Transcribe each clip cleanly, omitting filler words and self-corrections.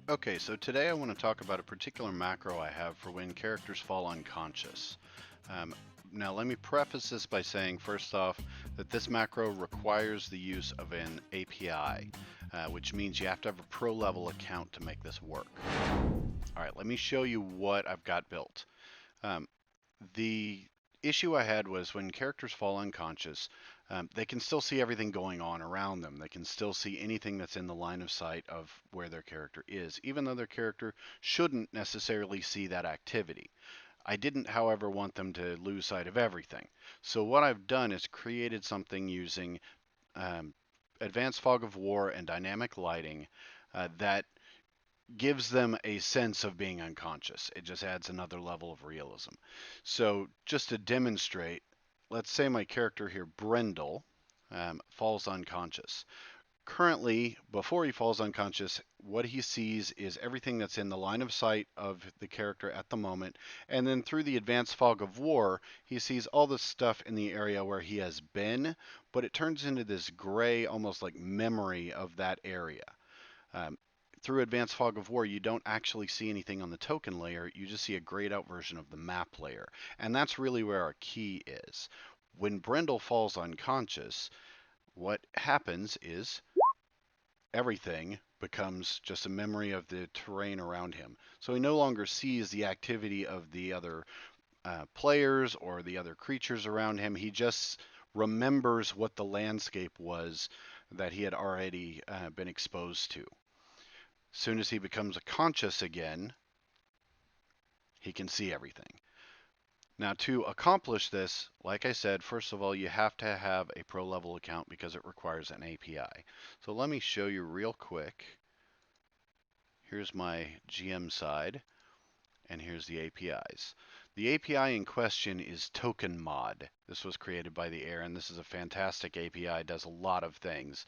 Okay, so today I want to talk about a particular macro I have for when characters fall unconscious. Um, Now, let me preface this by saying, first off, that this macro requires the use of an API, which means you have to have a pro level account to make this work. All right, let me show you what I've got built. Um, the issue I had was when characters fall unconscious, they can still see everything going on around them. They can still see anything that's in the line of sight of where their character is, even though their character shouldn't necessarily see that activity. I didn't, however, want them to lose sight of everything. So what I've done is created something using um, advanced fog of war and dynamic lighting that gives them a sense of being unconscious. It just adds another level of realism. So just to demonstrate, let's say my character here, Brendel, falls unconscious. Currently, before he falls unconscious, what he sees is everything that's in the line of sight of the character at the moment, and then through the advanced fog of war, he sees all the stuff in the area where he has been, but it turns into this gray, almost like memory of that area. Um, Through Advanced Fog of War, you don't actually see anything on the token layer, you just see a grayed out version of the map layer. And that's really where our key is. When Brendel falls unconscious, what happens is everything becomes just a memory of the terrain around him. So he no longer sees the activity of the other players or the other creatures around him. He just remembers what the landscape was that he had already been exposed to. Soon as he becomes conscious again, he can see everything. Now, to accomplish this, like I said, first of all, you have to have a pro level account because it requires an API. So let me show you real quick. Here's my GM side, and here's the APIs. The API in question is TokenMod. This was created by the Air, and this is a fantastic API. It does a lot of things.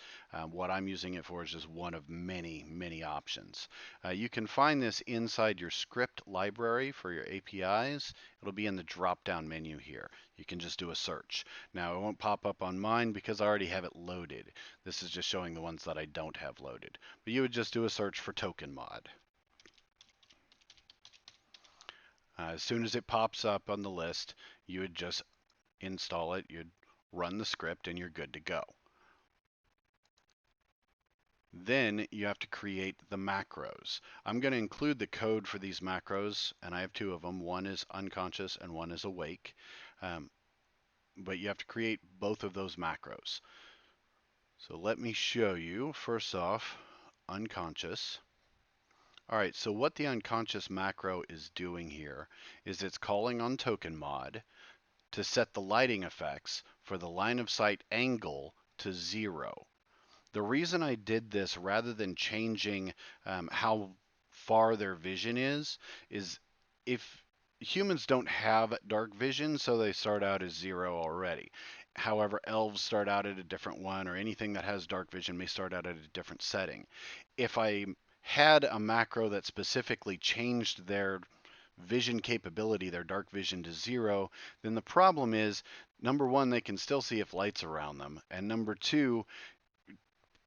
What I'm using it for is just one of many, many options. You can find this inside your script library for your APIs. It'll be in the drop-down menu here. You can just do a search. Now, it won't pop up on mine because I already have it loaded. This is just showing the ones that I don't have loaded. But you would just do a search for TokenMod. As soon as it pops up on the list, you would just install it, you'd run the script, and you're good to go. Then you have to create the macros. I'm going to include the code for these macros, and I have two of them. One is unconscious and one is awake. But you have to create both of those macros. So let me show you, first off, unconscious. All right, so what the unconscious macro is doing here is it's calling on TokenMod to set the lighting effects for the line of sight angle to 0. The reason I did this rather than changing how far their vision is if humans don't have dark vision, so they start out as 0 already. However, elves start out at a different one, or anything that has dark vision may start out at a different setting. If I had a macro that specifically changed their vision capability, their dark vision to 0, then the problem is, number one, they can still see if light's around them, and number two,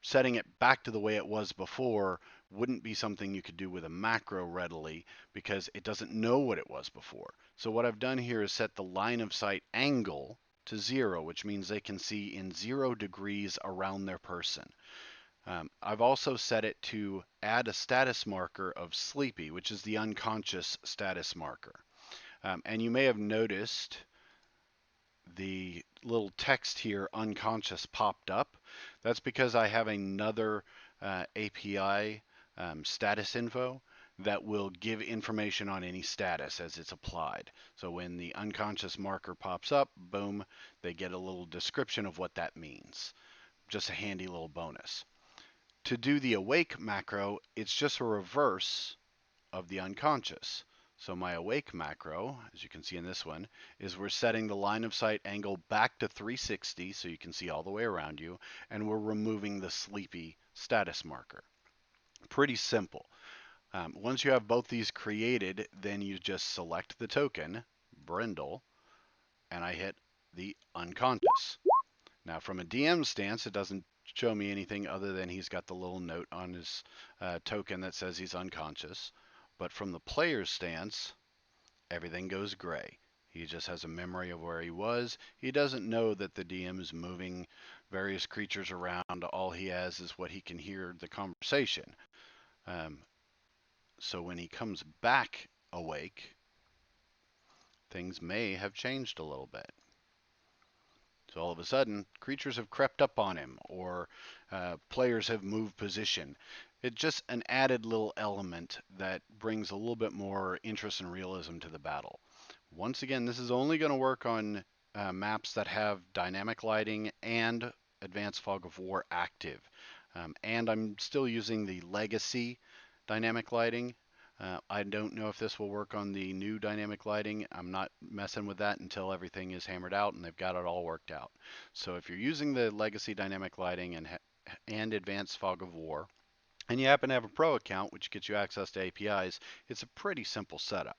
setting it back to the way it was before wouldn't be something you could do with a macro readily because it doesn't know what it was before. So what I've done here is set the line of sight angle to 0, which means they can see in 0 degrees around their person. I've also set it to add a status marker of sleepy, which is the unconscious status marker. And you may have noticed the little text here, unconscious, popped up. That's because I have another API, StatusInfo, that will give information on any status as it's applied. So when the unconscious marker pops up, boom, they get a little description of what that means. Just a handy little bonus. To do the awake macro, it's just a reverse of the unconscious. So my awake macro, as you can see in this one, is we're setting the line of sight angle back to 360 so you can see all the way around you, and we're removing the sleepy status marker. Pretty simple. Once you have both these created, then you just select the token, Brendel, and I hit the unconscious. Now from a DM stance, it doesn't show me anything other than he's got the little note on his token that says he's unconscious. But from the player's stance, everything goes gray. He just has a memory of where he was. He doesn't know that the DM is moving various creatures around. All he has is what he can hear the conversation. Um, so when he comes back awake, things may have changed a little bit. So all of a sudden, creatures have crept up on him, or players have moved position. It's just an added little element that brings a little bit more interest and realism to the battle. Once again, this is only going to work on maps that have dynamic lighting and advanced fog of war active. And I'm still using the legacy dynamic lighting. I don't know if this will work on the new dynamic lighting. I'm not messing with that until everything is hammered out and they've got it all worked out. So if you're using the legacy dynamic lighting and advanced fog of war, and you happen to have a pro account, which gets you access to APIs, it's a pretty simple setup.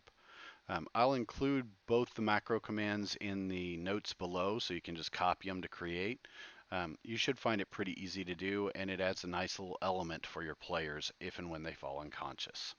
I'll include both the macro commands in the notes below so you can just copy them to create. You should find it pretty easy to do, and it adds a nice little element for your players if and when they fall unconscious.